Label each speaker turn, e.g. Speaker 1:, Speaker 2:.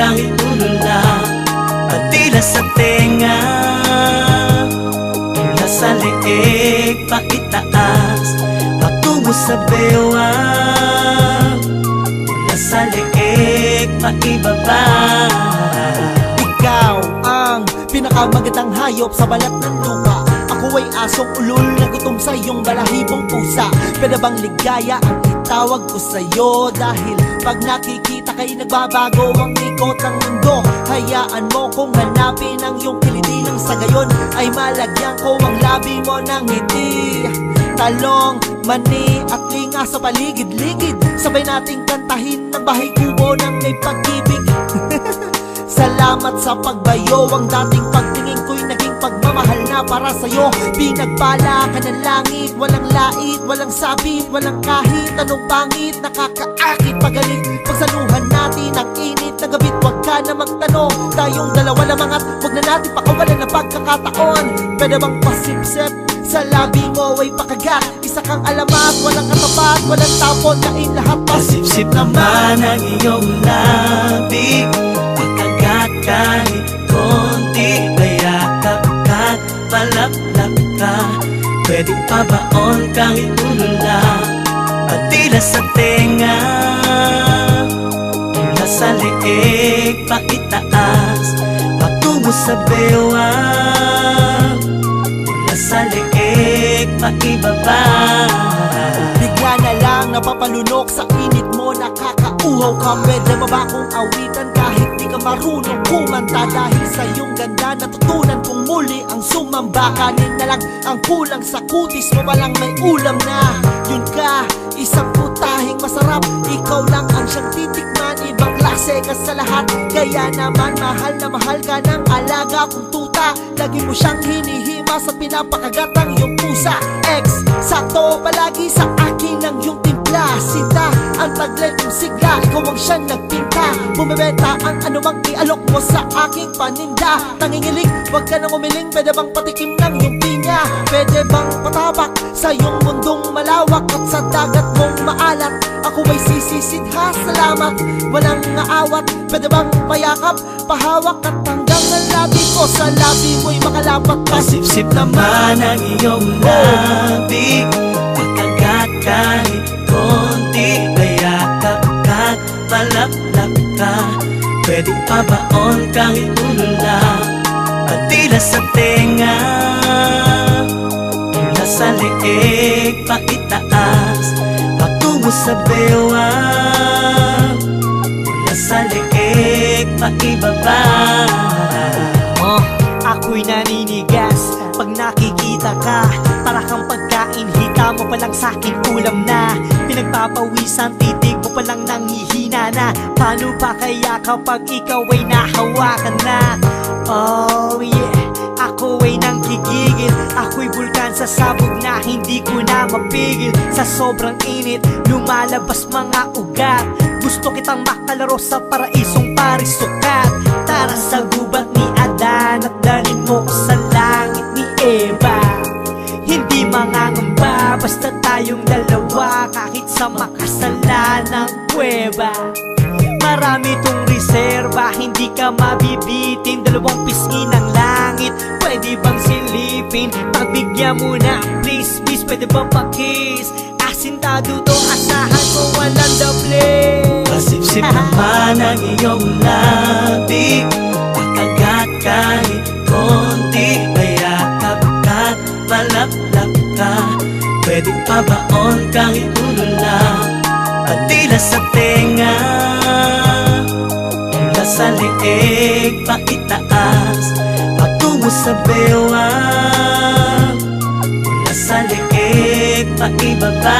Speaker 1: kang itulula, patila sa tenga, mula sa leeg paitaas, patungo sa bewang, mula sa leeg paibaba.
Speaker 2: Ikaw ang pinakamagandang hayop sa balat ng lupa. Ako ay asong ulol na gutom sa iyong balahibong pusa. Pwede bang ligaya ang itawag ko sa'yo? Dahil pag nakikita kay nagbabago ang ikot ng mundo. Hayaan mo kung hanapin ang iyong kiliti, nang sa gayon ay malagyan ko ang labi mo ng ngiti. Talong, mani at linga sa paligid-ligid, sabay nating kantahin ng bahay kubo ng may pag-ibig. Salamat sa pagbayo, ang dating pagtingin ko'y naging pagmamahal na para sa'yo. Pinagbala ka ng langit, walang lait, walang sabit, walang kahit anong pangit, nakakaakit pagalit. Pagsaluhan natin ang init na gabit, wag ka na magtanong. Tayong dalawa lamang at wag na natin pakawalan ng pagkakataon. Pwede bang pasipsip sa labi mo ay pakagat, isa kang alamat, walang katapat, walang tapon, kain lahat
Speaker 1: pasipsip naman ang iyong labi, pakagat kahit konti, bayakap ka't palaplap ka. Pwede pa baon kang itulula, patila sa tenga, mula sa leeg paitaas, patungo sa bewang, mula sa leeg paibaba.
Speaker 2: Bigla na lang napapalunok sa init mo, nakakauhaw ka. Pwede ba ba kung awitan kahit di ka marunong kumanta? Dahil sa iyong ganda natutunan kong muli ang sumamba. Kanin na lang ang kulang sa kutis mo, palang may ulam na. Yun ka, isang putahing masarap, ikaw lang ang siyang titikman, ibang klase ka sa lahat. Kaya naman mahal na mahal ka ng alaga kong tuta. Lagi mo siyang hinihimas at pinapakagat ang iyong pusa. Ex, sakto palagi sa akin ang iyong timpla. Sinta, ang taglay kong sigla, ikaw ang siyang nagpinta. Bumibenta ang anumang ialok mo sa aking paninda. Nangingilig, wag ka nang umiling, pwede bang patikim ng iyong pinya? Pwede bang patabak sa iyong mundong malawak at sa dagat mong maalat? Ako ay sisisidha, salamat, walang aawat. Pwede bang payakap, pahawak at hanggang ang labi ko sa labi mo'y makalapat.
Speaker 1: Pasipsip naman ang iyong labi, pakagat kahit konti, bayakap ka't palaplap ka. Pwede pa baon kang itulula, patila sa tenga, mula sa leeg paitaas, patungo sa bewang, mula sa leeg paibaba.
Speaker 3: Ako'y naninigas pag nakikita ka, para kang pagkain, hita mo palang sa'kin ulam na. Pinagpapawisan, titig mo palang nanghihina na. Paano pa kaya kapag ikaw ay nahawakan na? Oh yeah, ako ay nanggigigil, ako'y bulkan sa sabog na hindi ko na mapigil. Sa sobrang init, lumalabas mga ugat. Gusto kitang makalaro sa paraisong parisukat. Tara sa gubat ni Adan at dalhin mo ko sa langit ni Eva. Hindi mangangamba, basta tayong dalawa, kahit sa makasalanang kuweba. Marami tong reserba, hindi ka mabibitin, dalawang pisngi ng langit, pwede bang silipin? Pagbigyan mo na, please, please, pwede bang pakis? Asintado to, asahan ko walang doble.
Speaker 1: Pasipsip naman ang iyong labi, pakagat kahit konti, bayakap ka't palaplap ka. Pwede pa baon kang itulula, patila sa tenga, mula sa leeg paitaas, patungo sa bewang, mula sa leeg paibaba.